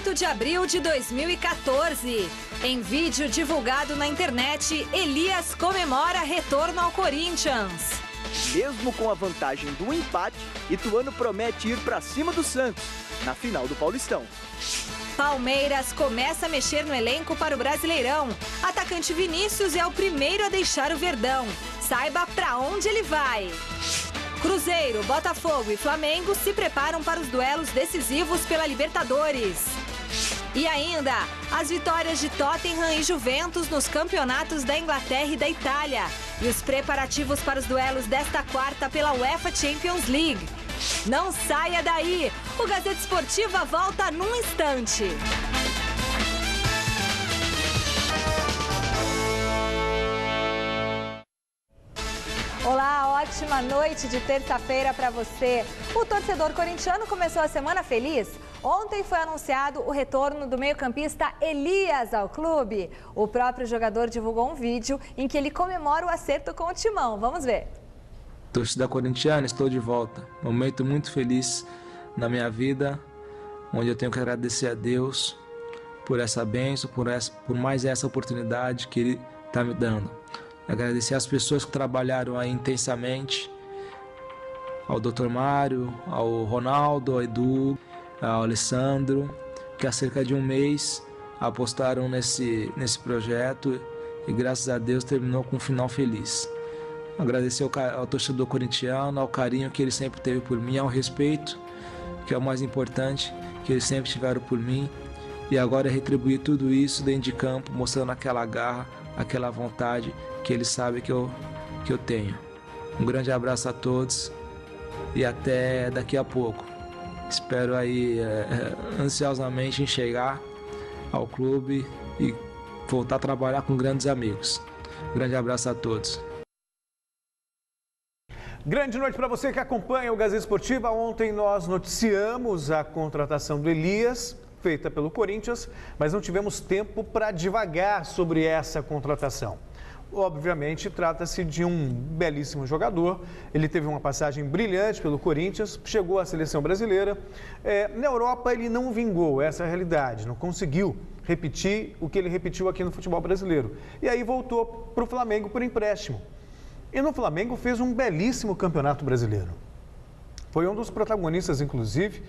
8 de abril de 2014. Em vídeo divulgado na internet, Elias comemora retorno ao Corinthians. Mesmo com a vantagem do empate, Ituano promete ir para cima do Santos, na final do Paulistão. Palmeiras começa a mexer no elenco para o Brasileirão. Atacante Vinícius é o primeiro a deixar o Verdão. Saiba para onde ele vai. Cruzeiro, Botafogo e Flamengo se preparam para os duelos decisivos pela Libertadores. E ainda, as vitórias de Tottenham e Juventus nos campeonatos da Inglaterra e da Itália. E os preparativos para os duelos desta quarta pela UEFA Champions League. Não saia daí! O Gazeta Esportiva volta num instante. Olá, ótima noite de terça-feira para você. O torcedor corintiano começou a semana feliz. Ontem foi anunciado o retorno do meio-campista Elias ao clube. O próprio jogador divulgou um vídeo em que ele comemora o acerto com o Timão. Vamos ver. Torcida corintiana, estou de volta. Momento muito feliz na minha vida, onde eu tenho que agradecer a Deus por essa bênção, por mais essa oportunidade que Ele está me dando. Agradecer às pessoas que trabalharam aí intensamente, ao Dr. Mário, ao Ronaldo, ao Edu, ao Alessandro, que há cerca de um mês apostaram nesse projeto e graças a Deus terminou com um final feliz. Agradecer ao torcedor corintiano, ao carinho que ele sempre teve por mim, ao respeito, que é o mais importante, que eles sempre tiveram por mim. E agora é retribuir tudo isso dentro de campo, mostrando aquela garra, aquela vontade que eles sabem que eu tenho. Um grande abraço a todos e até daqui a pouco. Espero aí ansiosamente chegar ao clube e voltar a trabalhar com grandes amigos. Um grande abraço a todos. Grande noite para você que acompanha o Gazeta Esportiva. Ontem nós noticiamos a contratação do Elias, feita pelo Corinthians, mas não tivemos tempo para divagar sobre essa contratação. Obviamente, trata-se de um belíssimo jogador. Ele teve uma passagem brilhante pelo Corinthians, chegou à seleção brasileira. Na Europa, ele não vingou, essa é a realidade, não conseguiu repetir o que ele repetiu aqui no futebol brasileiro. E aí voltou para o Flamengo por empréstimo. E no Flamengo fez um belíssimo campeonato brasileiro. Foi um dos protagonistas, inclusive,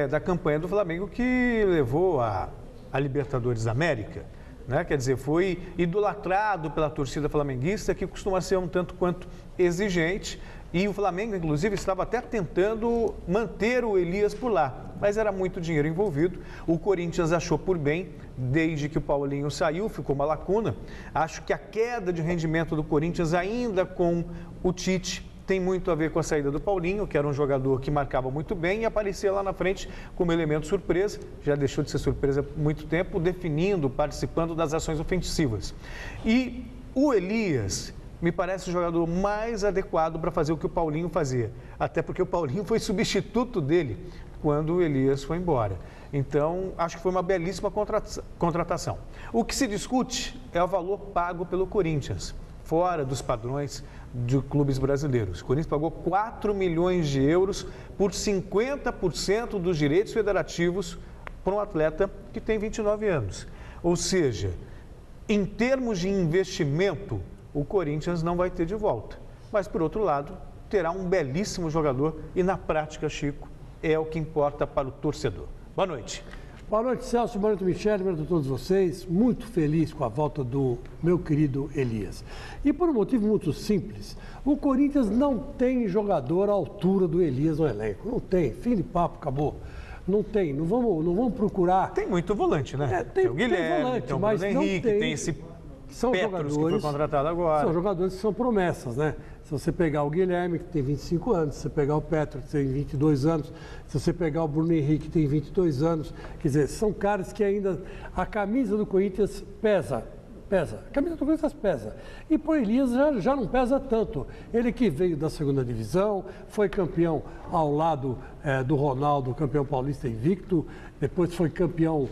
da campanha do Flamengo que levou a Libertadores da América. Né? Quer dizer, foi idolatrado pela torcida flamenguista, que costuma ser um tanto quanto exigente. E o Flamengo, inclusive, estava até tentando manter o Elias por lá, mas era muito dinheiro envolvido. O Corinthians achou por bem, desde que o Paulinho saiu, ficou uma lacuna. Acho que a queda de rendimento do Corinthians, ainda com o Tite, tem muito a ver com a saída do Paulinho, que era um jogador que marcava muito bem e aparecia lá na frente como elemento surpresa. Já deixou de ser surpresa há muito tempo, definindo, participando das ações ofensivas. E o Elias me parece o jogador mais adequado para fazer o que o Paulinho fazia. Até porque o Paulinho foi substituto dele quando o Elias foi embora. Então, acho que foi uma belíssima contratação. O que se discute é o valor pago pelo Corinthians, fora dos padrões de clubes brasileiros. O Corinthians pagou 4 milhões de euros por 50% dos direitos federativos para um atleta que tem 29 anos. Ou seja, em termos de investimento, o Corinthians não vai ter de volta. Mas, por outro lado, terá um belíssimo jogador e, na prática, Chico, é o que importa para o torcedor. Boa noite. Boa noite, Celso. Boa noite, Michele. Boa noite a todos vocês. Muito feliz com a volta do meu querido Elias. E por um motivo muito simples, o Corinthians não tem jogador à altura do Elias no elenco. Não tem. Fim de papo, acabou. Não tem. Não vamos procurar. Tem muito volante, né? Tem o Guilherme, volante, tem o mas Bruno não Henrique, tem esse são Petros jogadores que foi contratado agora. São jogadores que são promessas, né? Se você pegar o Guilherme, que tem 25 anos, se você pegar o Petros, que tem 22 anos, se você pegar o Bruno Henrique, que tem 22 anos, quer dizer, são caras que ainda... A camisa do Corinthians pesa. A camisa do Corinthians pesa. E por Elias já não pesa tanto. Ele que veio da segunda divisão, foi campeão ao lado do Ronaldo, campeão paulista invicto, depois foi campeão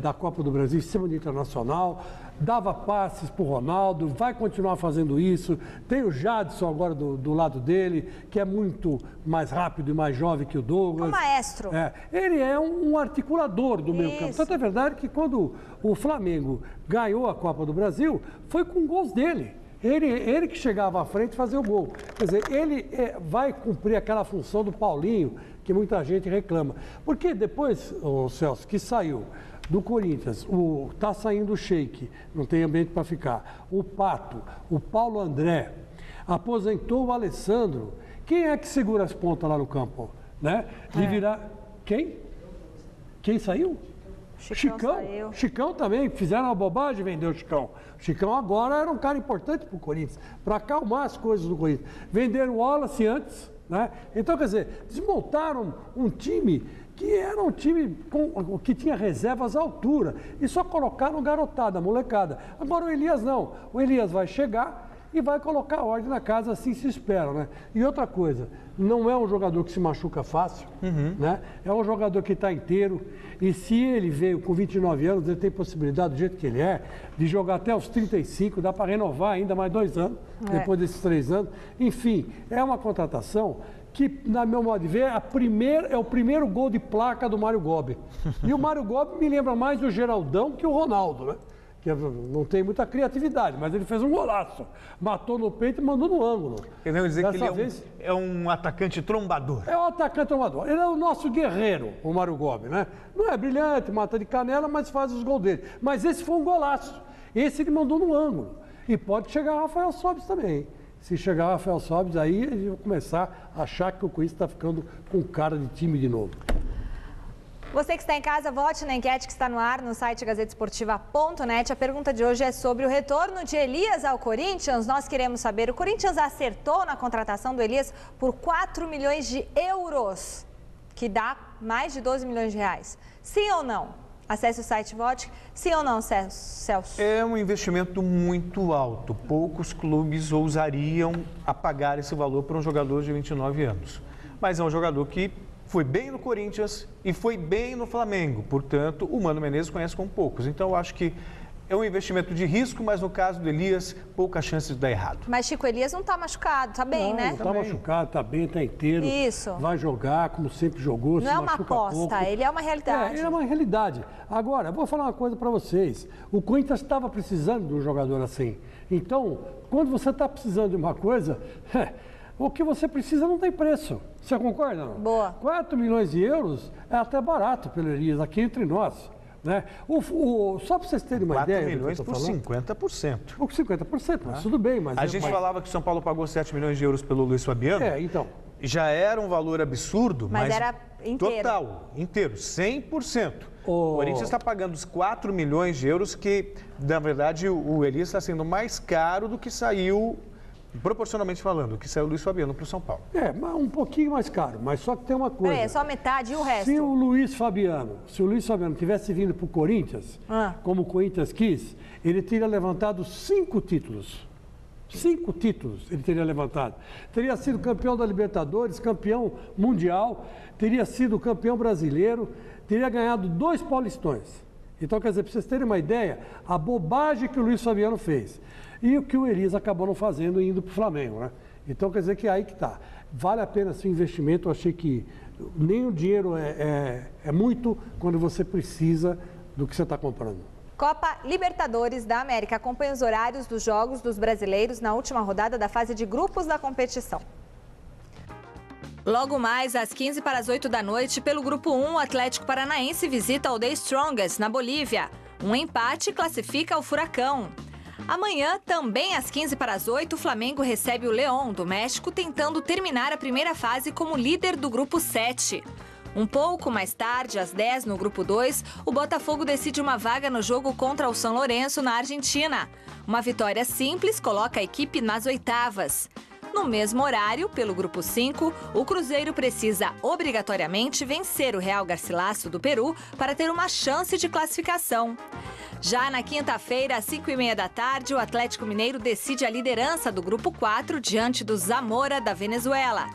da Copa do Brasil em cima do Internacional, dava passes para o Ronaldo, vai continuar fazendo isso. Tem o Jadson agora do lado dele, que é muito mais rápido e mais jovem que o Douglas. O maestro. Ele é um articulador do meio campo. Tanto é verdade que quando o Flamengo ganhou a Copa do Brasil, foi com gols dele. Ele que chegava à frente e fazia o gol. Quer dizer, ele vai cumprir aquela função do Paulinho, que muita gente reclama. Porque depois, o Celso, que saiu do Corinthians, tá saindo o Sheik, não tem ambiente para ficar. O Pato, o Paulo André, aposentou o Alessandro. Quem é que segura as pontas lá no campo? Né? De virar... Quem? Quem saiu? Chicão também, fizeram uma bobagem, vendeu o Chicão. O Chicão agora era um cara importante para o Corinthians, para acalmar as coisas do Corinthians. Venderam o Wallace antes, né? Então, quer dizer, desmontaram um time que era um time que tinha reservas à altura e só colocaram garotada, molecada. Agora o Elias não, o Elias vai chegar e vai colocar ordem na casa, assim se espera, né? E outra coisa, não é um jogador que se machuca fácil, né? É um jogador que está inteiro e se ele veio com 29 anos, ele tem possibilidade, do jeito que ele é, de jogar até os 35, dá para renovar ainda mais 2 anos, depois desses 3 anos. Enfim, é uma contratação que, na meu modo de ver, é o primeiro gol de placa do Mário Gobi. E o Mário Gobi me lembra mais do Geraldão que o Ronaldo, né? Que não tem muita criatividade, mas ele fez um golaço. Matou no peito e mandou no ângulo. Quer dizer que ele é um atacante trombador. É um atacante trombador. Ele é o nosso guerreiro, o Mário Gobi, né? Não é brilhante, mata de canela, mas faz os gols dele. Mas esse foi um golaço. Esse ele mandou no ângulo. E pode chegar o Rafael Sobis também. Se chegar o Rafael Sobis, aí eles vão começar a achar que o Corinthians está ficando com cara de time de novo. Você que está em casa, vote na enquete que está no ar no site gazetesportiva.net. A pergunta de hoje é sobre o retorno de Elias ao Corinthians. Nós queremos saber, o Corinthians acertou na contratação do Elias por 4 milhões de euros, que dá mais de 12 milhões de reais. Sim ou não? Acesse o site Vote. Sim ou não, Celso? É um investimento muito alto. Poucos clubes ousariam a pagar esse valor para um jogador de 29 anos. Mas é um jogador que foi bem no Corinthians e foi bem no Flamengo. Portanto, o Mano Menezes conhece com poucos. Então, eu acho que é um investimento de risco, mas no caso do Elias, poucas chances de dar errado. Mas Chico, Elias não está machucado, está bem, né? Não está machucado, está bem, está inteiro. Isso. Vai jogar como sempre jogou, não é uma aposta, ele é uma realidade. Ele é uma realidade. Agora, eu vou falar uma coisa para vocês. O Corinthians estava precisando de um jogador assim. Então, quando você está precisando de uma coisa... O que você precisa não tem preço. Você concorda? Não? Boa. 4 milhões de euros é até barato pelo Elias, aqui entre nós. Né? Só para vocês terem uma ideia... 4 milhões por 50%. Por 50%, mas tudo bem. Mas a gente falava que o São Paulo pagou 7 milhões de euros pelo Luiz Fabiano. Então. Já era um valor absurdo, mas era inteiro. Total, inteiro, 100%. O Corinthians está pagando os 4 milhões de euros que, na verdade, o Elias está sendo mais caro do que saiu... Proporcionalmente falando, que saiu o Luiz Fabiano para o São Paulo. Um pouquinho mais caro, mas só que tem uma coisa. É só metade e o resto. Se o Luiz Fabiano tivesse vindo para o Corinthians, como o Corinthians quis, ele teria levantado 5 títulos. 5 títulos ele teria levantado. Teria sido campeão da Libertadores, campeão mundial, teria sido campeão brasileiro, teria ganhado 2 Paulistões. Então, quer dizer, para vocês terem uma ideia, a bobagem que o Luiz Fabiano fez. E o que o Elias acabou não fazendo indo para o Flamengo, né? Então, quer dizer que aí que está. Vale a pena esse investimento. Eu achei que nem o dinheiro é muito quando você precisa do que você está comprando. Copa Libertadores da América. Acompanhe os horários dos jogos dos brasileiros na última rodada da fase de grupos da competição. Logo mais, às 7:45 da noite, pelo Grupo 1, o Atlético Paranaense visita o The Strongest, na Bolívia. Um empate classifica o Furacão. Amanhã, também às 7:45, o Flamengo recebe o León, do México, tentando terminar a primeira fase como líder do Grupo 7. Um pouco mais tarde, às 10, no Grupo 2, o Botafogo decide uma vaga no jogo contra o São Lourenço, na Argentina. Uma vitória simples coloca a equipe nas oitavas. No mesmo horário, pelo Grupo 5, o Cruzeiro precisa obrigatoriamente vencer o Real Garcilaso do Peru para ter uma chance de classificação. Já na quinta-feira, às 5:30 da tarde, o Atlético Mineiro decide a liderança do Grupo 4 diante do Zamora da Venezuela.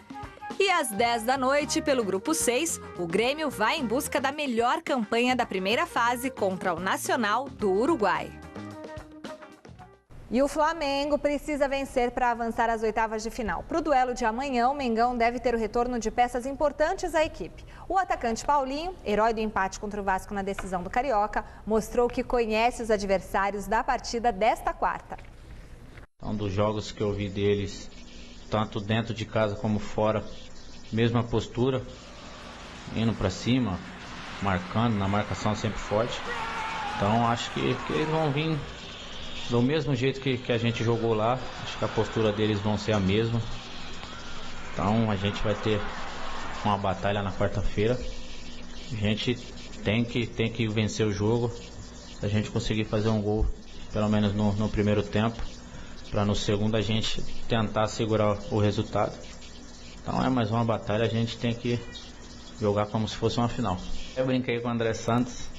E às 10 da noite, pelo Grupo 6, o Grêmio vai em busca da melhor campanha da primeira fase contra o Nacional do Uruguai. E o Flamengo precisa vencer para avançar às oitavas de final. Para o duelo de amanhã, o Mengão deve ter o retorno de peças importantes à equipe. O atacante Paulinho, herói do empate contra o Vasco na decisão do Carioca, mostrou que conhece os adversários da partida desta quarta. Um dos jogos que eu vi deles, tanto dentro de casa como fora, mesma postura, indo para cima, marcando, na marcação sempre forte. Então acho que eles vão vir do mesmo jeito que a gente jogou lá. Acho que a postura deles vão ser a mesma. Então a gente vai ter uma batalha na quarta-feira. A gente tem que vencer o jogo. Se a gente conseguir fazer um gol, pelo menos no primeiro tempo, para no segundo a gente tentar segurar o resultado. Então é mais uma batalha, a gente tem que jogar como se fosse uma final. Eu brinquei com o André Santos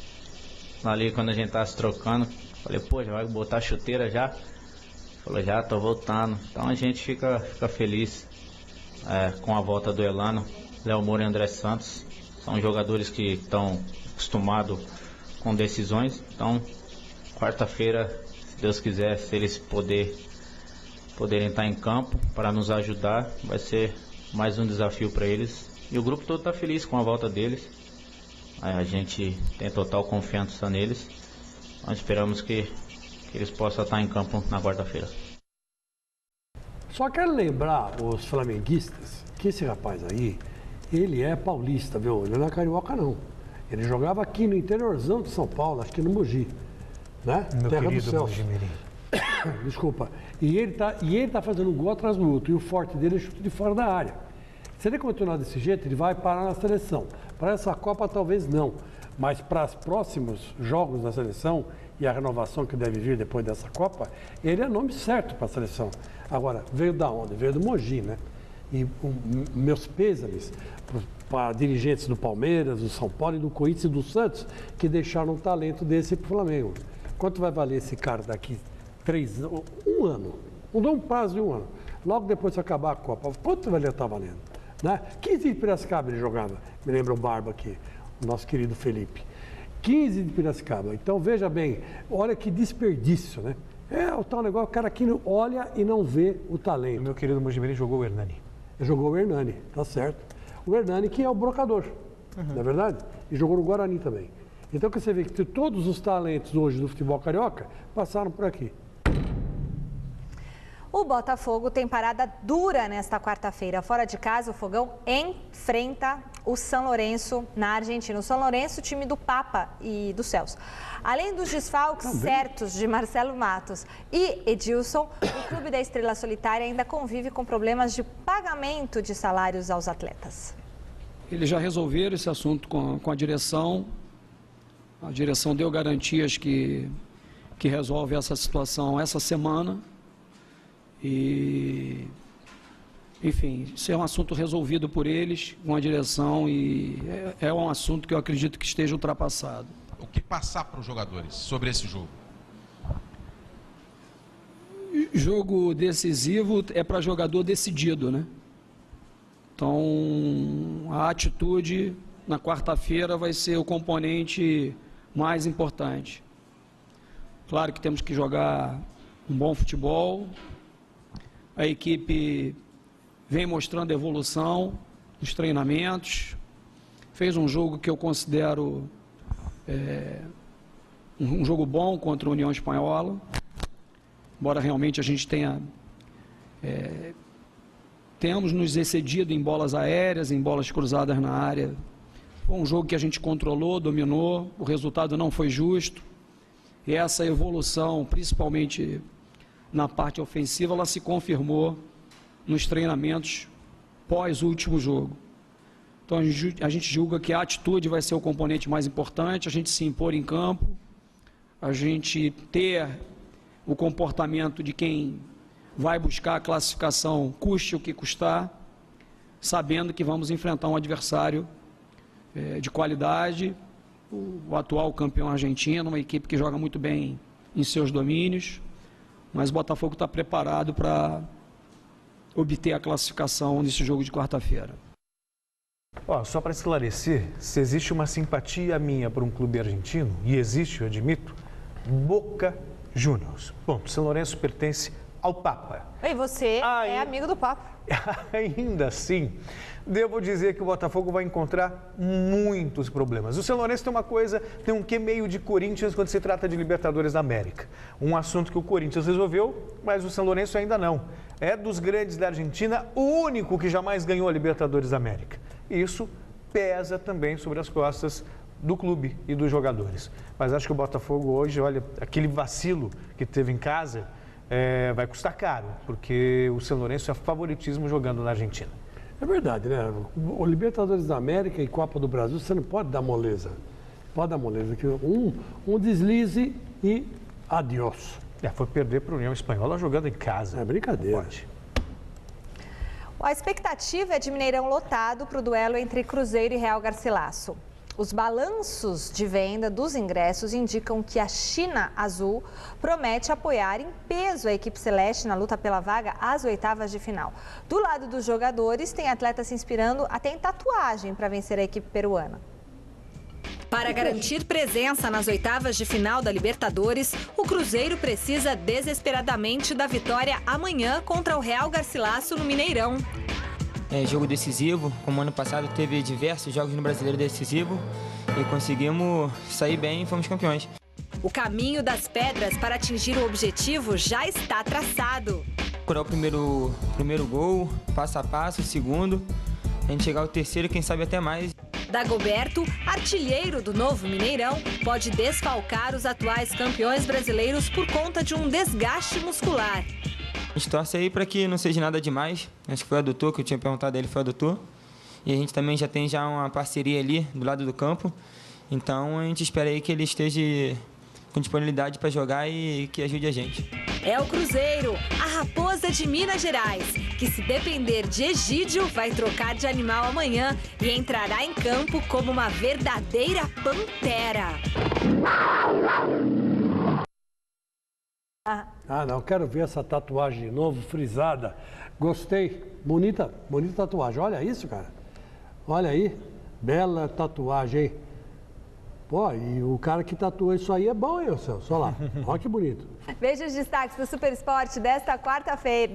ali quando a gente tava se trocando. Falei, pô, já vai botar a chuteira já? Falou, já, tô voltando. Então a gente fica feliz com a volta do Elano, Léo Moura e André Santos. São jogadores que estão acostumados com decisões. Então, quarta-feira, se Deus quiser, se eles poderem estar em campo para nos ajudar, vai ser mais um desafio para eles. E o grupo todo está feliz com a volta deles. A gente tem total confiança neles. Nós esperamos que eles possam estar em campo na quarta-feira. Só quero lembrar os flamenguistas que esse rapaz aí, ele é paulista, viu? Ele não é carioca, não. Ele jogava aqui no interiorzão de São Paulo, acho que no Mogi, né? Meu Terra querido do Celso. Mogi Mirim. Desculpa. E ele tá fazendo um gol atrás do outro. E o forte dele é chute de fora da área. Se ele continuar desse jeito, ele vai parar na seleção. Para essa Copa, talvez não. Mas para os próximos jogos da seleção e a renovação que deve vir depois dessa Copa, ele é nome certo para a seleção. Agora, veio da onde? Veio do Mogi, né? E meus pêsames para dirigentes do Palmeiras, do São Paulo e do Corinthians e do Santos, que deixaram um talento desse para o Flamengo. Quanto vai valer esse cara daqui 3 anos? Um ano. Não dá um prazo de um ano. Logo depois de acabar a Copa, quanto vai estar valendo? Né? 15 de Piracicaba ele jogava, me lembra o Barba aqui, o nosso querido Felipe. 15 de Piracicaba. Então veja bem, olha que desperdício, né? É o tal negócio, o cara que olha e não vê o talento. O meu querido Mogi Mirim jogou o Hernani. Jogou o Hernani, tá certo. O Hernani que é o brocador, não é verdade? E jogou no Guarani também. Então que você vê que todos os talentos hoje do futebol carioca passaram por aqui. O Botafogo tem parada dura nesta quarta-feira. Fora de casa, o Fogão enfrenta o São Lourenço na Argentina. O São Lourenço, time do Papa e do Celso. Além dos desfalques certos de Marcelo Matos e Edilson, o clube da Estrela Solitária ainda convive com problemas de pagamento de salários aos atletas. Eles já resolveram esse assunto com a direção. A direção deu garantias que resolve essa situação essa semana. E, enfim, isso é um assunto resolvido por eles, com a direção, e é um assunto que eu acredito que esteja ultrapassado. O que passar para os jogadores sobre esse jogo? Jogo decisivo é para jogador decidido, né? Então, a atitude na quarta-feira vai ser o componente mais importante. Claro que temos que jogar um bom futebol. A equipe vem mostrando evolução nos treinamentos. Fez um jogo que eu considero um jogo bom contra a União Espanhola. Embora realmente a gente temos nos excedido em bolas aéreas, em bolas cruzadas na área. Foi um jogo que a gente controlou, dominou, o resultado não foi justo. E essa evolução, principalmente na parte ofensiva, ela se confirmou nos treinamentos pós-último jogo. Então a gente julga que a atitude vai ser o componente mais importante, a gente se impor em campo, a gente ter o comportamento de quem vai buscar a classificação, custe o que custar, sabendo que vamos enfrentar um adversário de qualidade, o atual campeão argentino, uma equipe que joga muito bem em seus domínios. Mas o Botafogo está preparado para obter a classificação nesse jogo de quarta-feira. Só para esclarecer, se existe uma simpatia minha por um clube argentino, e existe, eu admito, Boca Júnior. Bom, São Lourenço pertence ao Papa. E você é amigo do Papa. Ainda assim, devo dizer que o Botafogo vai encontrar muitos problemas. O São Lourenço tem um quê meio de Corinthians quando se trata de Libertadores da América. Um assunto que o Corinthians resolveu, mas o São Lourenço ainda não. É dos grandes da Argentina, o único que jamais ganhou a Libertadores da América. E isso pesa também sobre as costas do clube e dos jogadores. Mas acho que o Botafogo hoje, olha, aquele vacilo que teve em casa, vai custar caro, porque o São Lourenço é favoritismo jogando na Argentina. É verdade, né? O Libertadores da América e Copa do Brasil, você não pode dar moleza. Pode dar moleza. Um deslize e adiós. Foi perder para a União Espanhola jogando em casa. É brincadeira. Pode. A expectativa é de Mineirão lotado para o duelo entre Cruzeiro e Real Garcilasso. Os balanços de venda dos ingressos indicam que a China Azul promete apoiar em peso a equipe celeste na luta pela vaga às oitavas de final. Do lado dos jogadores, tem atletas se inspirando até em tatuagem para vencer a equipe peruana. Para garantir presença nas oitavas de final da Libertadores, o Cruzeiro precisa desesperadamente da vitória amanhã contra o Real Garcilasso no Mineirão. É jogo decisivo, como ano passado teve diversos jogos no Brasileiro decisivo e conseguimos sair bem e fomos campeões. O caminho das pedras para atingir o objetivo já está traçado. Procurar o primeiro gol, passo a passo, o segundo, a gente chegar ao terceiro e quem sabe até mais. Dagoberto, artilheiro do novo Mineirão, pode desfalcar os atuais campeões brasileiros por conta de um desgaste muscular. A gente torce aí para que não seja nada demais. Acho que foi o adutor, que eu tinha perguntado a ele, foi o adutor. E a gente também já tem uma parceria ali do lado do campo. Então a gente espera aí que ele esteja com disponibilidade para jogar e que ajude a gente. É o Cruzeiro, a raposa de Minas Gerais, que se depender de Egídio, vai trocar de animal amanhã e entrará em campo como uma verdadeira pantera. Não, quero ver essa tatuagem de novo, frisada. Gostei. Bonita tatuagem. Olha isso, cara. Olha aí. Bela tatuagem, hein? Pô, e o cara que tatuou isso aí é bom, hein, Celso? Olha lá. Olha que bonito. Veja os destaques do Super Esporte desta quarta-feira.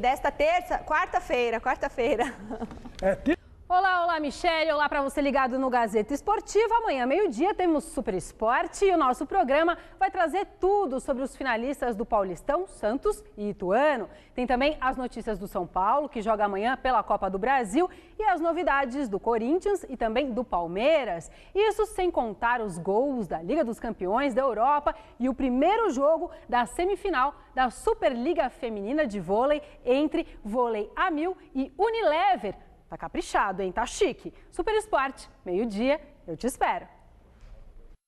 Olá, Michele. Olá para você ligado no Gazeta Esportiva. Amanhã, meio-dia, temos Super Esporte e o nosso programa vai trazer tudo sobre os finalistas do Paulistão, Santos e Ituano. Tem também as notícias do São Paulo, que joga amanhã pela Copa do Brasil, e as novidades do Corinthians e também do Palmeiras. Isso sem contar os gols da Liga dos Campeões da Europa e o primeiro jogo da semifinal da Superliga Feminina de Vôlei entre Vôlei A1000 e Unilever. Tá caprichado, hein? Tá chique. Super Esporte, meio-dia, eu te espero.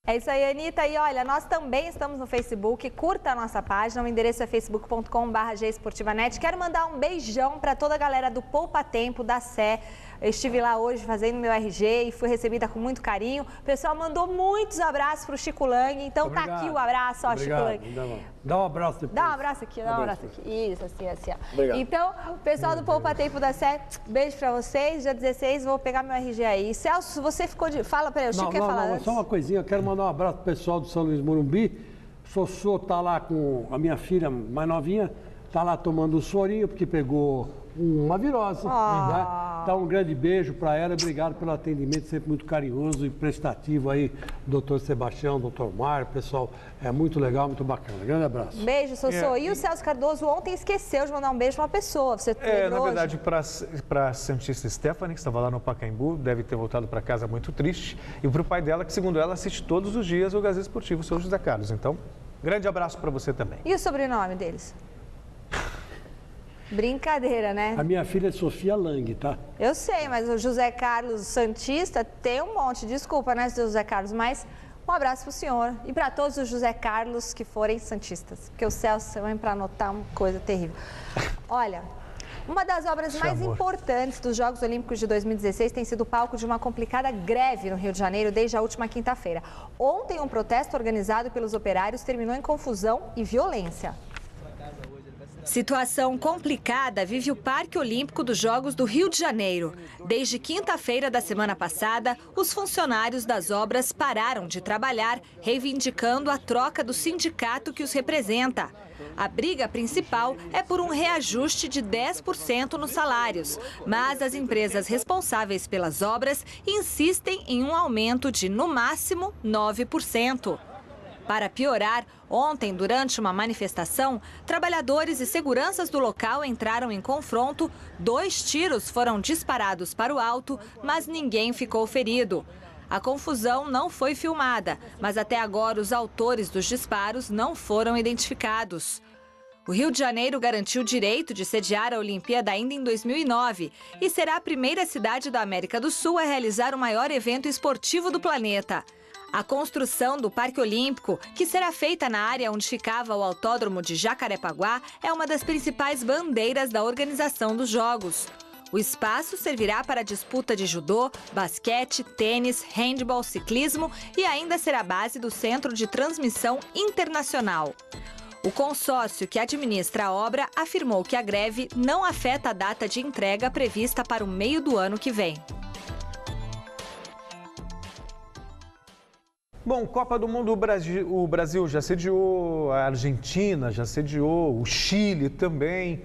É isso aí, Anitta. E olha, nós também estamos no Facebook. Curta a nossa página, o endereço é facebook.com/gesportivanet. Quero mandar um beijão para toda a galera do Poupa Tempo, da Sé. Eu estive lá hoje fazendo meu RG e fui recebida com muito carinho. O pessoal mandou muitos abraços para o Chico Lang. Então Obrigado. Tá aqui o abraço, ó, Chico Lang. Dá um abraço depois. Dá um abraço aqui, dá um abraço aqui. Isso, assim, ó. Obrigado. Então, o pessoal do Poupa Tempo da Sé, beijo pra vocês. Dia 16, vou pegar meu RG aí. Celso, você ficou de... Fala pra ele, o Chico quer falar antes. Só uma coisinha, eu quero mandar um abraço pro pessoal do São Luís Morumbi. Sossô tá lá com a minha filha mais novinha, tá lá tomando um sorinho, porque pegou uma virose. Né? Dá um grande beijo para ela, obrigado pelo atendimento, sempre muito carinhoso e prestativo aí, doutor Sebastião, doutor Mário, pessoal, é muito legal, muito bacana. Grande abraço. Beijo, Sossô. E o Celso Cardoso ontem esqueceu de mandar um beijo para uma pessoa. Você lembrou na verdade, para a Santista Stephanie, que estava lá no Pacaembu, deve ter voltado para casa muito triste, e para o pai dela, que segundo ela assiste todos os dias o Gazeta Esportivo, o seu José Carlos. Então, grande abraço para você também. E o sobrenome deles? Brincadeira, né? A minha filha é Sofia Lang, tá? Eu sei, mas o José Carlos Santista tem um monte. Desculpa, né, José Carlos, mas um abraço pro senhor e para todos os José Carlos que forem santistas, porque o Celso vem para anotar uma coisa terrível. Olha, uma das obras mais importantes dos Jogos Olímpicos de 2016 tem sido palco de uma complicada greve no Rio de Janeiro desde a última quinta-feira. Ontem, um protesto organizado pelos operários terminou em confusão e violência. Situação complicada vive o Parque Olímpico dos Jogos do Rio de Janeiro. Desde quinta-feira da semana passada, os funcionários das obras pararam de trabalhar, reivindicando a troca do sindicato que os representa. A briga principal é por um reajuste de 10% nos salários, mas as empresas responsáveis pelas obras insistem em um aumento de, no máximo, 9%. Para piorar, ontem, durante uma manifestação, trabalhadores e seguranças do local entraram em confronto. 2 tiros foram disparados para o alto, mas ninguém ficou ferido. A confusão não foi filmada, mas até agora os autores dos disparos não foram identificados. O Rio de Janeiro garantiu o direito de sediar a Olimpíada ainda em 2009 e será a primeira cidade da América do Sul a realizar o maior evento esportivo do planeta. A construção do Parque Olímpico, que será feita na área onde ficava o Autódromo de Jacarepaguá, é uma das principais bandeiras da organização dos Jogos. O espaço servirá para a disputa de judô, basquete, tênis, handebol, ciclismo e ainda será base do Centro de Transmissão Internacional. O consórcio que administra a obra afirmou que a greve não afeta a data de entrega prevista para o meio do ano que vem. Bom, Copa do Mundo, o Brasil já sediou, a Argentina já sediou, o Chile também.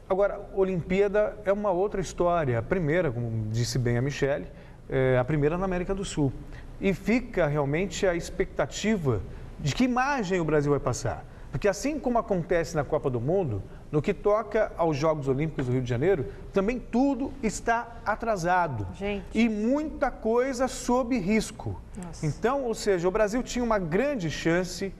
Agora, Olimpíada é uma outra história. A primeira, como disse bem a Michele, é a primeira na América do Sul. E fica realmente a expectativa de que imagem o Brasil vai passar. Porque assim como acontece na Copa do Mundo, no que toca aos Jogos Olímpicos do Rio de Janeiro, também tudo está atrasado. Gente. E muita coisa sob risco. Nossa. Então, ou seja, o Brasil tinha uma grande chance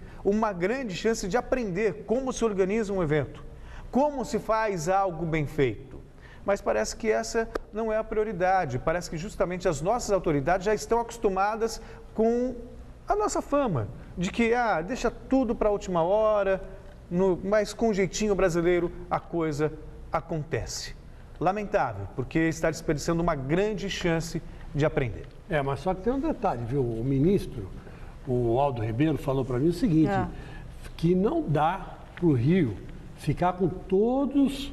de aprender como se organiza um evento, como se faz algo bem feito. Mas parece que essa não é a prioridade. Parece que justamente as nossas autoridades já estão acostumadas com a nossa fama de que deixa tudo para a última hora, mas com um jeitinho brasileiro a coisa acontece. Lamentável, porque está desperdiçando uma grande chance de aprender. Mas só que tem um detalhe, viu? O ministro, o Aldo Ribeiro, falou para mim o seguinte, que não dá para o Rio ficar com todos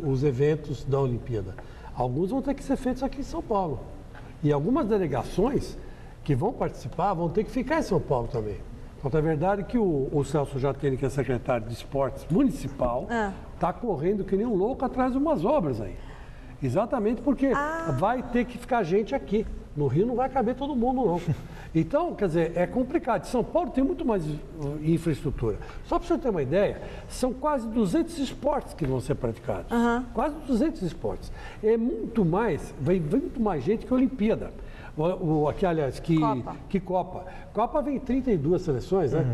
os eventos da Olimpíada. Alguns vão ter que ser feitos aqui em São Paulo. E algumas delegações que vão participar vão ter que ficar em São Paulo também. Então, é verdade que o Celso Jatene, que é secretário de Esportes Municipal, está correndo que nem um louco atrás de umas obras aí. Exatamente porque vai ter que ficar gente aqui. No Rio não vai caber todo mundo, não. Então, quer dizer, é complicado. São Paulo tem muito mais infraestrutura. Só para você ter uma ideia, são quase 200 esportes que vão ser praticados. Quase 200 esportes. É muito mais, vem muito mais gente que a Olimpíada. Que Copa. Copa vem 32 seleções, né?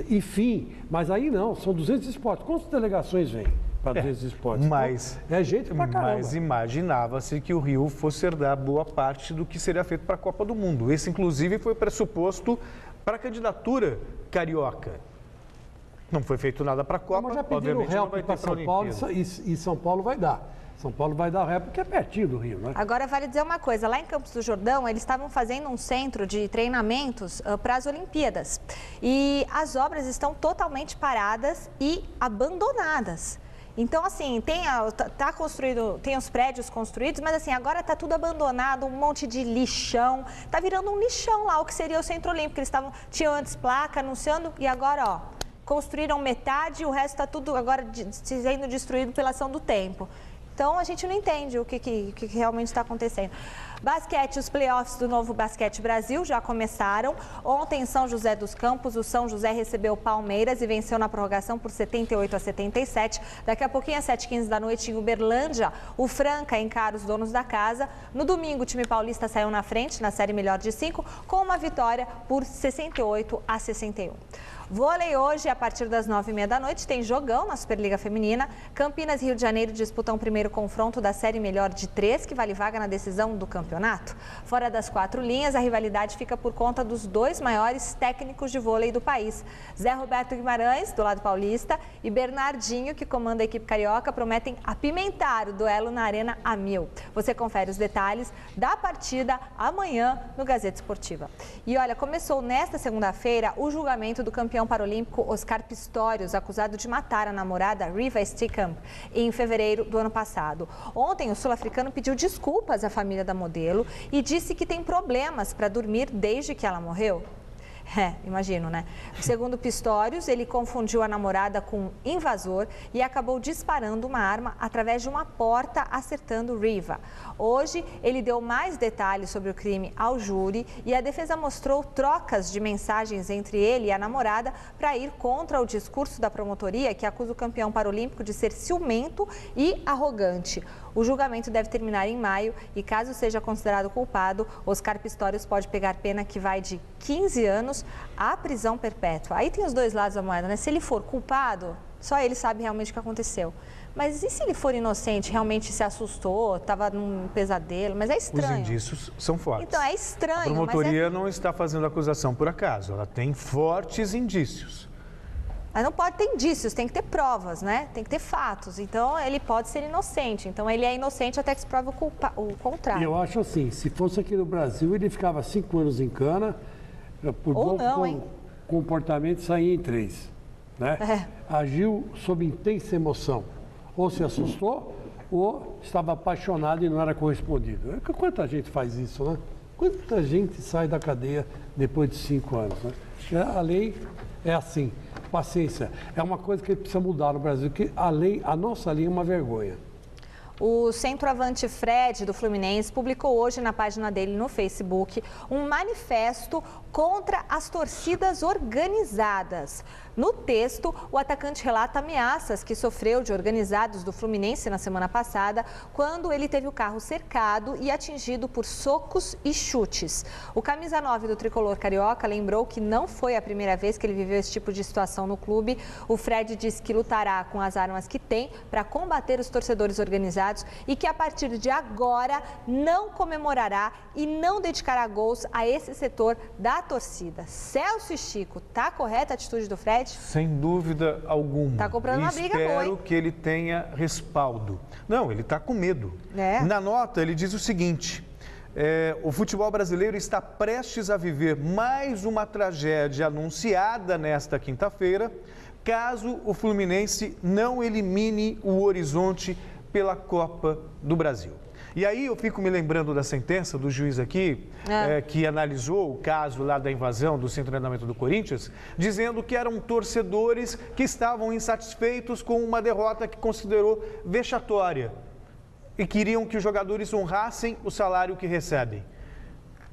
Enfim, mas aí não, são 200 esportes. Quantas delegações vêm para 200 esportes? Mas, então, é gente pra caramba. Mas imaginava-se que o Rio fosse herdar boa parte do que seria feito para a Copa do Mundo. Esse, inclusive, foi pressuposto para a candidatura carioca. Não foi feito nada para a Copa, mas já pediram o help para São Paulo e São Paulo vai dar. São Paulo vai dar ré porque é pertinho do Rio, né? Agora, vale dizer uma coisa, lá em Campos do Jordão, eles estavam fazendo um centro de treinamentos para as Olimpíadas. E as obras estão totalmente paradas e abandonadas. Então, assim, tem os prédios construídos, mas assim, agora está tudo abandonado, um monte de lixão. Está virando um lixão lá, o que seria o Centro Olímpico. Eles tinham antes placa anunciando e agora, construíram metade e o resto está tudo agora sendo destruído pela ação do tempo. Então, a gente não entende o que realmente está acontecendo. Basquete, os playoffs do Novo Basquete Brasil já começaram. Ontem, em São José dos Campos, o São José recebeu o Palmeiras e venceu na prorrogação por 78-77. Daqui a pouquinho, às 7h15 da noite, em Uberlândia, o Franca encara os donos da casa. No domingo, o time paulista saiu na frente, na série melhor de 5, com uma vitória por 68-61. Vôlei hoje, a partir das 9h30 da noite, tem jogão na Superliga Feminina. Campinas e Rio de Janeiro disputam o primeiro confronto da série melhor de 3, que vale vaga na decisão do campeonato. Fora das 4 linhas, a rivalidade fica por conta dos 2 maiores técnicos de vôlei do país. Zé Roberto Guimarães, do lado paulista, e Bernardinho, que comanda a equipe carioca, prometem apimentar o duelo na Arena A1000. Você confere os detalhes da partida amanhã no Gazeta Esportiva. E olha, começou nesta segunda-feira o julgamento do campeão campeão paralímpico Oscar Pistorius, acusado de matar a namorada Riva Steenkamp em fevereiro do ano passado. Ontem, o sul-africano pediu desculpas à família da modelo e disse que tem problemas para dormir desde que ela morreu. Imagino, né? Segundo Pistorius, ele confundiu a namorada com um invasor e acabou disparando uma arma através de uma porta, acertando Riva. Hoje, ele deu mais detalhes sobre o crime ao júri e a defesa mostrou trocas de mensagens entre ele e a namorada para ir contra o discurso da promotoria que acusa o campeão paralímpico de ser ciumento e arrogante. O julgamento deve terminar em maio e, caso seja considerado culpado, Oscar Pistorius pode pegar pena que vai de 15 anos à prisão perpétua. Aí tem os dois lados da moeda, né? Se ele for culpado, só ele sabe realmente o que aconteceu. Mas e se ele for inocente, realmente se assustou, estava num pesadelo? Mas é estranho. Os indícios são fortes. Então, é estranho. A promotoria não está fazendo acusação por acaso, ela tem fortes indícios. Mas não pode ter indícios, tem que ter provas, né? Tem que ter fatos. Então, ele pode ser inocente. Então, ele é inocente até que se prove o contrário. Eu acho assim, se fosse aqui no Brasil, ele ficava 5 anos em cana, por Ou bom não, hein? comportamento saía em 3. Né? Agiu sob intensa emoção. Ou se assustou, ou estava apaixonado e não era correspondido. Quanta gente faz isso, né? Quanta gente sai da cadeia depois de 5 anos, né? A lei é assim. Paciência, é uma coisa que precisa mudar no Brasil, que a nossa lei é uma vergonha. O centroavante Fred, do Fluminense, publicou hoje na página dele no Facebook um manifesto contra as torcidas organizadas. No texto, o atacante relata ameaças que sofreu de organizados do Fluminense na semana passada, quando ele teve o carro cercado e atingido por socos e chutes. O camisa 9 do tricolor carioca lembrou que não foi a primeira vez que ele viveu esse tipo de situação no clube. O Fred disse que lutará com as armas que tem para combater os torcedores organizados e que a partir de agora não comemorará e não dedicará gols a esse setor da torcida. Celso e Chico, tá correta a atitude do Fred? Sem dúvida alguma. Tá comprando uma briga boa, hein? Espero que ele tenha respaldo. Não, ele está com medo. É. Na nota, ele diz o seguinte: o futebol brasileiro está prestes a viver mais uma tragédia anunciada nesta quinta-feira, caso o Fluminense não elimine o Horizonte pela Copa do Brasil. E aí eu fico me lembrando da sentença do juiz aqui, que analisou o caso lá da invasão do centro de treinamento do Corinthians, dizendo que eram torcedores que estavam insatisfeitos com uma derrota que considerou vexatória e queriam que os jogadores honrassem o salário que recebem.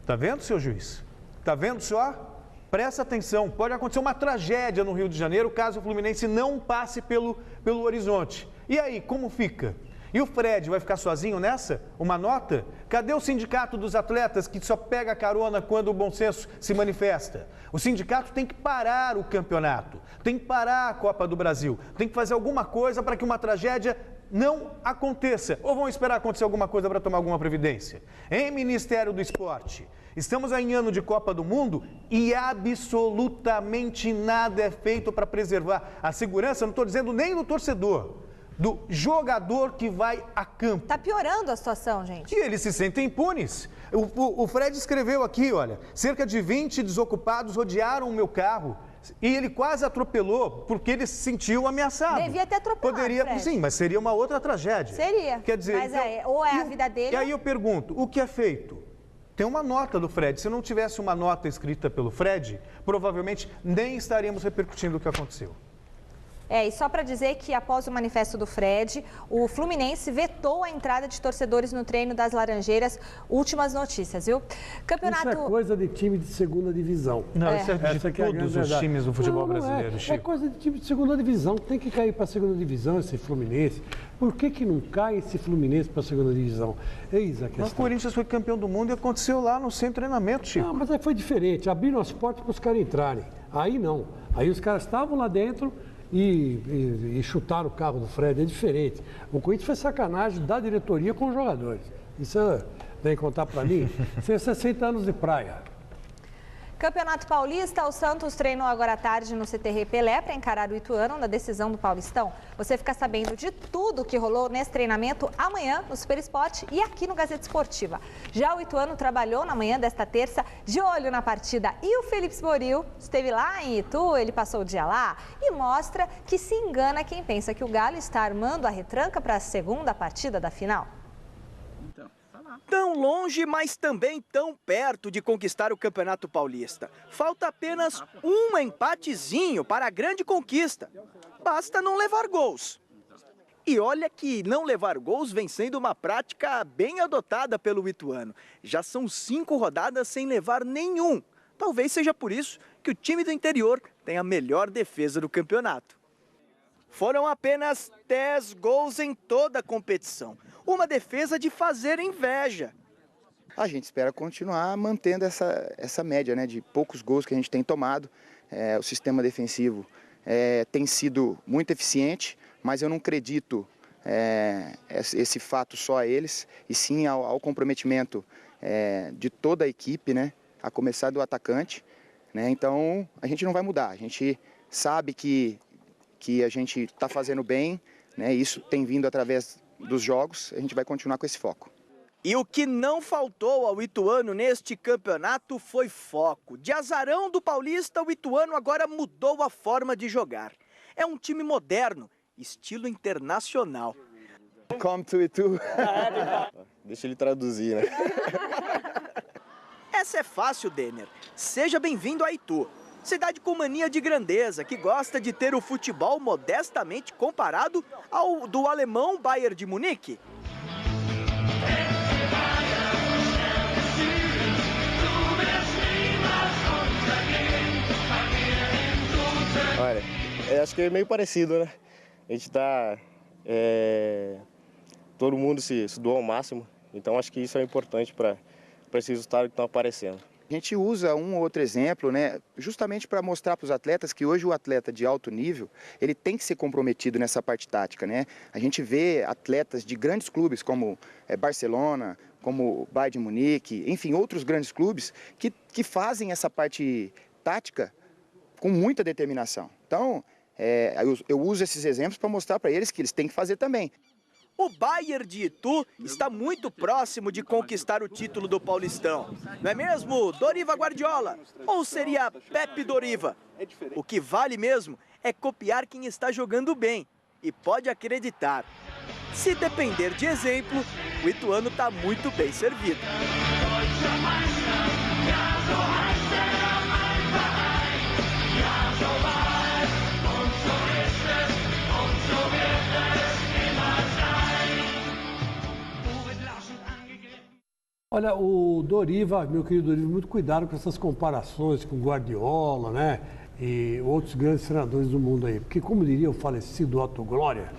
Tá vendo, seu juiz? Tá vendo só? Presta atenção, pode acontecer uma tragédia no Rio de Janeiro caso o Fluminense não passe pelo Horizonte. E aí, como fica? E o Fred vai ficar sozinho nessa? Uma nota? Cadê o sindicato dos atletas que só pega carona quando o bom senso se manifesta? O sindicato tem que parar o campeonato, tem que parar a Copa do Brasil, tem que fazer alguma coisa para que uma tragédia não aconteça. Ou vão esperar acontecer alguma coisa para tomar alguma providência? Em Ministério do Esporte, estamos em ano de Copa do Mundo e absolutamente nada é feito para preservar a segurança, não estou dizendo nem do torcedor, do jogador que vai a campo. Tá piorando a situação, gente. E eles se sentem impunes. O Fred escreveu aqui, olha, cerca de 20 desocupados rodearam o meu carro e ele quase atropelou porque ele se sentiu ameaçado. Devia ter atropelado, Fred. Sim, mas seria uma outra tragédia. Seria. Quer dizer, mas ou é a vida dele... E aí eu pergunto, o que é feito? Tem uma nota do Fred. Se não tivesse uma nota escrita pelo Fred, provavelmente nem estaríamos repercutindo o que aconteceu. E só para dizer que após o manifesto do Fred, o Fluminense vetou a entrada de torcedores no treino das Laranjeiras. Últimas notícias, viu? Campeonato... Isso é coisa de time de segunda divisão. Não, isso é de todos os times do futebol brasileiro, Chico. É coisa de time de segunda divisão. Tem que cair para a segunda divisão esse Fluminense. Por que não cai esse Fluminense para a segunda divisão? Eis a questão. Mas o Corinthians foi campeão do mundo e aconteceu lá no centro de treinamento, Chico. Não, mas aí foi diferente. Abriram as portas para os caras entrarem. Aí não. Aí os caras estavam lá dentro... E chutaram o carro do Fred, é diferente. O Corinthians foi sacanagem da diretoria com os jogadores. Isso vem contar para mim? Isso é 60 anos de praia. Campeonato Paulista, o Santos treinou agora à tarde no CTR Pelé para encarar o Ituano na decisão do Paulistão. Você fica sabendo de tudo que rolou nesse treinamento amanhã no Super Esporte e aqui no Gazeta Esportiva. Já o Ituano trabalhou na manhã desta terça de olho na partida e o Felipe Esboril esteve lá em Itu, ele passou o dia lá e mostra que se engana quem pensa que o Galo está armando a retranca para a segunda partida da final. Tão longe, mas também tão perto de conquistar o Campeonato Paulista. Falta apenas um empatezinho para a grande conquista. Basta não levar gols. E olha que não levar gols vem sendo uma prática bem adotada pelo Ituano. Já são 5 rodadas sem levar nenhum. Talvez seja por isso que o time do interior tem a melhor defesa do campeonato. Foram apenas 10 gols em toda a competição. Uma defesa de fazer inveja. A gente espera continuar mantendo essa média, né, de poucos gols que a gente tem tomado. O sistema defensivo tem sido muito eficiente, mas eu não acredito esse fato só a eles, e sim ao comprometimento de toda a equipe, né, a começar do atacante. Né, então a gente não vai mudar, a gente sabe que a gente está fazendo bem, né, isso tem vindo através dos jogos, a gente vai continuar com esse foco. E o que não faltou ao Ituano neste campeonato foi foco. De azarão do Paulista, o Ituano agora mudou a forma de jogar. É um time moderno, estilo internacional. Come to Itu. Deixa ele traduzir, né? Essa é fácil, Denner. Seja bem-vindo a Itu. Cidade com mania de grandeza, que gosta de ter o futebol modestamente comparado ao do alemão Bayern de Munique. Olha, eu acho que é meio parecido, né? A gente tá... todo mundo se doou ao máximo, então acho que isso é importante para esse resultado que estão aparecendo. A gente usa um ou outro exemplo, né, justamente para mostrar para os atletas que hoje o atleta de alto nível, ele tem que ser comprometido nessa parte tática, né? A gente vê atletas de grandes clubes como Barcelona, como Bayern de Munique, enfim, outros grandes clubes que fazem essa parte tática com muita determinação. Então, eu uso esses exemplos para mostrar para eles que eles têm que fazer também. O Bayern de Itu está muito próximo de conquistar o título do Paulistão. Não é mesmo, Doriva Guardiola? Ou seria Pepe Doriva? O que vale mesmo é copiar quem está jogando bem. E pode acreditar, se depender de exemplo, o Ituano está muito bem servido. Olha, o Doriva, meu querido Doriva, muito cuidado com essas comparações com Guardiola, né? E outros grandes treinadores do mundo aí. Porque, como diria o falecido Otto Glória,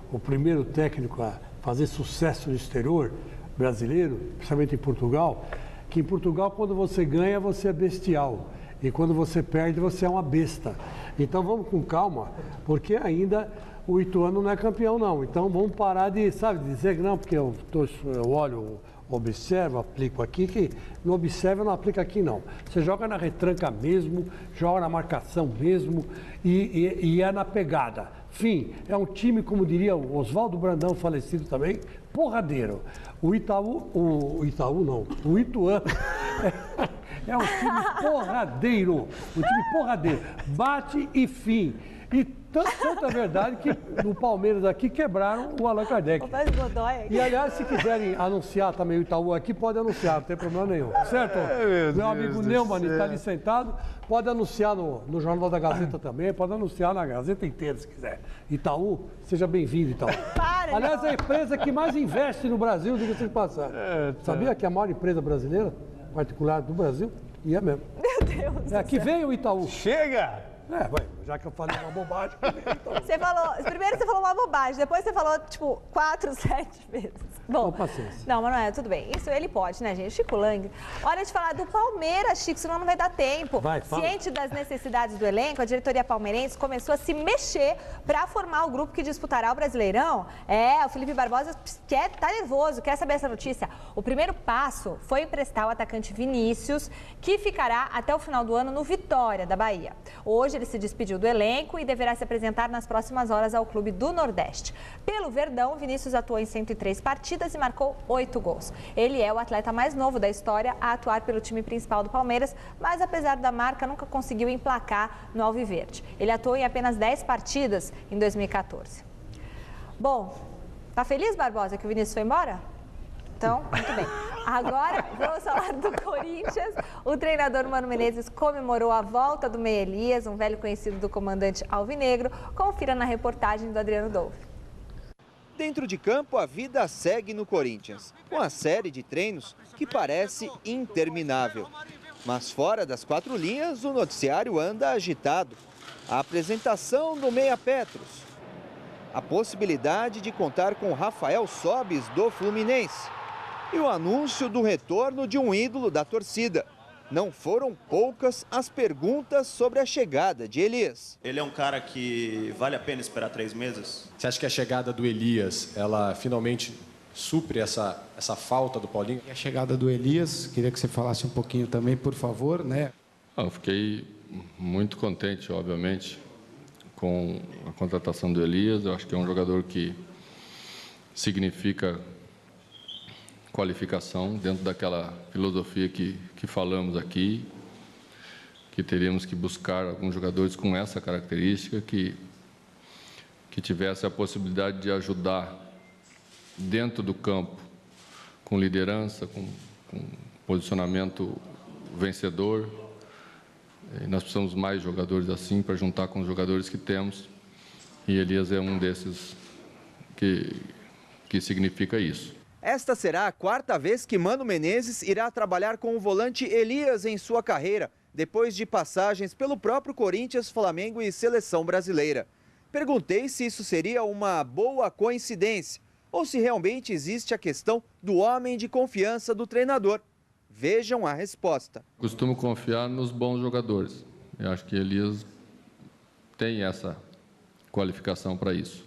o primeiro técnico a fazer sucesso no exterior brasileiro, principalmente em Portugal, que em Portugal, quando você ganha, você é bestial. E quando você perde, você é uma besta. Então vamos com calma, porque ainda o Ituano não é campeão, não. Então vamos parar de, sabe, dizer que não, porque eu olho... Observa, aplico aqui, que não observa, não aplica aqui não. Você joga na retranca mesmo, joga na marcação mesmo e é na pegada. Fim, é um time, como diria o Oswaldo Brandão, falecido também, porradeiro. O Ituano é um time porradeiro, um time porradeiro, bate e fim. E tanta verdade que no Palmeiras aqui quebraram o Allan Kardec. E aliás, se quiserem anunciar também o Itaú aqui, pode anunciar, não tem problema nenhum. Certo? Meu amigo Neumann está ali sentado, pode anunciar no Jornal da Gazeta também, pode anunciar na Gazeta inteira se quiser. Itaú, seja bem-vindo, Itaú. Aliás, é a empresa que mais investe no Brasil, diga-se de passagem. Sabia que é a maior empresa brasileira, particular do Brasil? E é mesmo. Meu Deus. Aqui veio o Itaú. Chega! Vai. Já que eu falei uma bobagem. Então. Primeiro você falou uma bobagem, depois você falou, tipo, 4, 7 vezes. Bom, paciência. Não, mas não é, tudo bem. Isso ele pode, né, gente? Chico Lang. Hora de falar do Palmeiras, Chico, senão não vai dar tempo. Ciente das necessidades do elenco, a diretoria palmeirense começou a se mexer para formar o grupo que disputará o Brasileirão. O Felipe Barbosa tá nervoso, quer saber essa notícia. O primeiro passo foi emprestar o atacante Vinícius, que ficará até o final do ano no Vitória, da Bahia. Hoje ele se despediu do elenco e deverá se apresentar nas próximas horas ao clube do Nordeste. Pelo Verdão, Vinícius atuou em 103 partidas e marcou 8 gols. Ele é o atleta mais novo da história a atuar pelo time principal do Palmeiras, mas apesar da marca, nunca conseguiu emplacar no Alviverde. Ele atuou em apenas 10 partidas em 2014. Bom, tá feliz, Barbosa, que o Vinícius foi embora? Então, muito bem. Agora, vamos falar do Corinthians. O treinador Mano Menezes comemorou a volta do Meia Elias, um velho conhecido do comandante alvinegro. Confira na reportagem do Adriano Dolfi. Dentro de campo, a vida segue no Corinthians, com a série de treinos que parece interminável. Mas fora das 4 linhas, o noticiário anda agitado. A apresentação do Meia Petros, a possibilidade de contar com Rafael Sobis do Fluminense e o anúncio do retorno de um ídolo da torcida. Não foram poucas as perguntas sobre a chegada de Elias. Ele é um cara que vale a pena esperar 3 meses? Você acha que a chegada do Elias, ela finalmente supre essa falta do Paulinho? E a chegada do Elias, queria que você falasse um pouquinho também, por favor, né? Eu fiquei muito contente, obviamente, com a contratação do Elias. Eu acho que é um jogador que significa qualificação dentro daquela filosofia que falamos aqui, que teríamos que buscar alguns jogadores com essa característica, que tivesse a possibilidade de ajudar dentro do campo, com liderança, com posicionamento vencedor. E nós precisamos mais jogadores assim para juntar com os jogadores que temos, e Elias é um desses que significa isso. Esta será a 4ª vez que Mano Menezes irá trabalhar com o volante Elias em sua carreira, depois de passagens pelo próprio Corinthians, Flamengo e Seleção Brasileira. Perguntei se isso seria uma boa coincidência ou se realmente existe a questão do homem de confiança do treinador. Vejam a resposta. Costumo confiar nos bons jogadores. Eu acho que Elias tem essa qualificação para isso.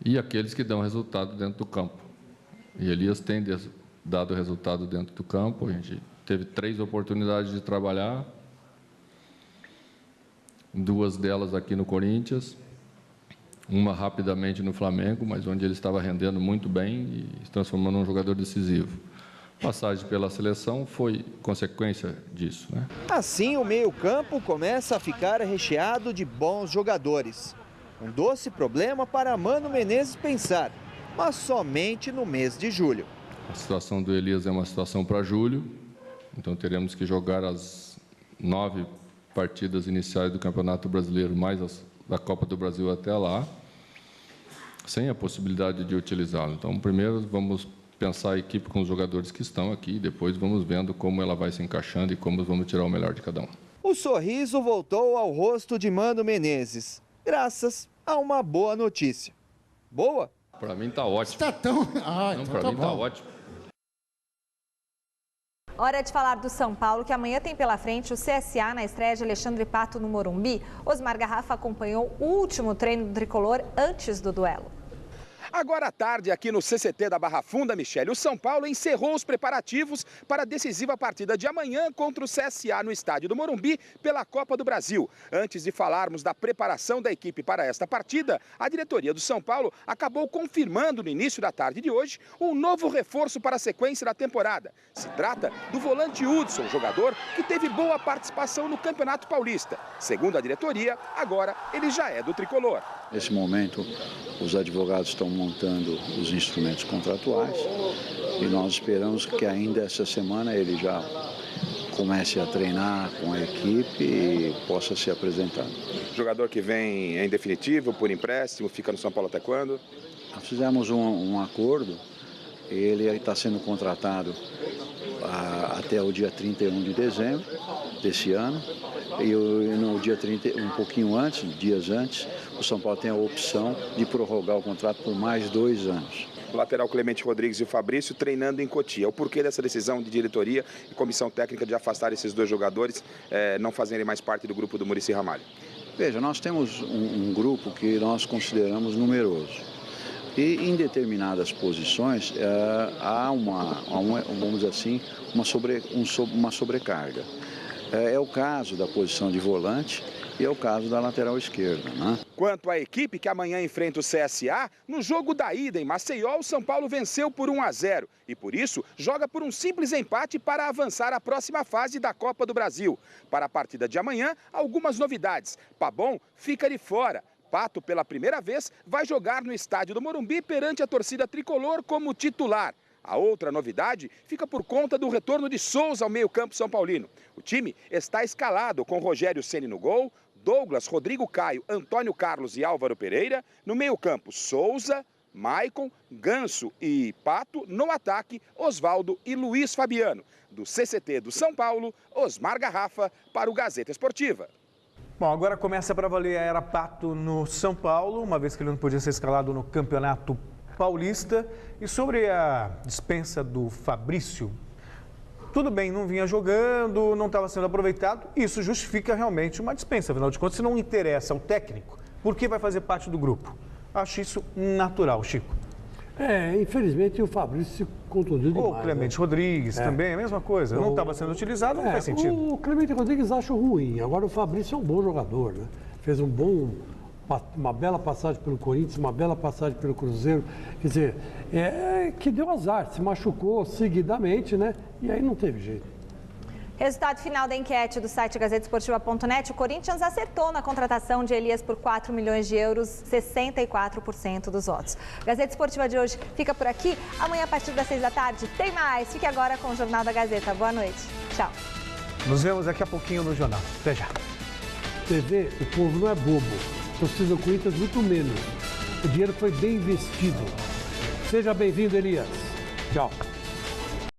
E aqueles que dão resultado dentro do campo. E Elias tem dado resultado dentro do campo. A gente teve 3 oportunidades de trabalhar, 2 delas aqui no Corinthians, uma rapidamente no Flamengo, mas onde ele estava rendendo muito bem e se transformando num jogador decisivo. Passagem pela seleção foi consequência disso, né? Assim, o meio-campo começa a ficar recheado de bons jogadores. Um doce problema para Mano Menezes pensar, mas somente no mês de julho. A situação do Elias é uma situação para julho, então teremos que jogar as 9 partidas iniciais do Campeonato Brasileiro, mais as da Copa do Brasil até lá, sem a possibilidade de utilizá-lo. Então, primeiro vamos pensar a equipe com os jogadores que estão aqui, depois vamos vendo como ela vai se encaixando e como vamos tirar o melhor de cada um. O sorriso voltou ao rosto de Mano Menezes, graças a uma boa notícia. Boa? Para mim está ótimo. Está tão... Para mim está ótimo. Hora de falar do São Paulo, que amanhã tem pela frente o CSA na estreia de Alexandre Pato no Morumbi. Osmar Garrafa acompanhou o último treino do tricolor antes do duelo. Agora à tarde, aqui no CCT da Barra Funda, Michele, o São Paulo encerrou os preparativos para a decisiva partida de amanhã contra o CSA no estádio do Morumbi pela Copa do Brasil. Antes de falarmos da preparação da equipe para esta partida, a diretoria do São Paulo acabou confirmando no início da tarde de hoje um novo reforço para a sequência da temporada. Se trata do volante Hudson, jogador que teve boa participação no Campeonato Paulista. Segundo a diretoria, agora ele já é do tricolor. Nesse momento, os advogados estão montando os instrumentos contratuais e nós esperamos que ainda essa semana ele já comece a treinar com a equipe e possa ser apresentado. Jogador que vem em definitivo, por empréstimo, fica no São Paulo até quando? Nós fizemos um acordo Ele está sendo contratado até o dia 31 de dezembro desse ano. E no dia 30, um pouquinho antes, dias antes, o São Paulo tem a opção de prorrogar o contrato por mais 2 anos. O lateral Clemente Rodrigues e o Fabrício treinando em Cotia. O porquê dessa decisão de diretoria e comissão técnica de afastar esses 2 jogadores, não fazerem mais parte do grupo do Muricy Ramalho? Veja, nós temos um grupo que nós consideramos numeroso. E em determinadas posições há vamos dizer assim, uma sobrecarga. É o caso da posição de volante e é o caso da lateral esquerda, né? Quanto à equipe que amanhã enfrenta o CSA, no jogo da ida em Maceió, o São Paulo venceu por 1-0 e, por isso, joga por um simples empate para avançar à próxima fase da Copa do Brasil. Para a partida de amanhã, algumas novidades. Pabon fica de fora. Pato, pela primeira vez, vai jogar no estádio do Morumbi perante a torcida tricolor como titular. A outra novidade fica por conta do retorno de Souza ao meio-campo são paulino. O time está escalado com Rogério Ceni no gol, Douglas, Rodrigo Caio, Antônio Carlos e Álvaro Pereira. No meio-campo, Souza, Maicon, Ganso e Pato. No ataque, Osvaldo e Luiz Fabiano. Do CCT do São Paulo, Osmar Garrafa para o Gazeta Esportiva. Bom, agora começa para valer a era Pato no São Paulo, uma vez que ele não podia ser escalado no Campeonato Paulista. E sobre a dispensa do Fabrício, tudo bem, não vinha jogando, não estava sendo aproveitado, isso justifica realmente uma dispensa. Afinal de contas, se não interessa ao técnico, por que vai fazer parte do grupo? Acho isso natural, Chico. Infelizmente o Fabrício se contundiu demais. O Clemente Rodrigues também, a mesma coisa. Não estava sendo utilizado, não faz sentido. O Clemente Rodrigues acho ruim. Agora o Fabrício é um bom jogador, né? Fez uma bela passagem pelo Corinthians, uma bela passagem pelo Cruzeiro. Quer dizer, que deu azar, se machucou seguidamente, né? E aí não teve jeito. Resultado final da enquete do site gazetesportiva.net, o Corinthians acertou na contratação de Elias por 4 milhões de euros, 64% dos votos. Gazeta Esportiva de hoje fica por aqui. Amanhã, a partir das 6 da tarde, tem mais. Fique agora com o Jornal da Gazeta. Boa noite. Tchau. Nos vemos daqui a pouquinho no Jornal. Até já. TV, o povo não é bobo. Torcida do Corinthians, muito menos. O dinheiro foi bem investido. Seja bem-vindo, Elias. Tchau.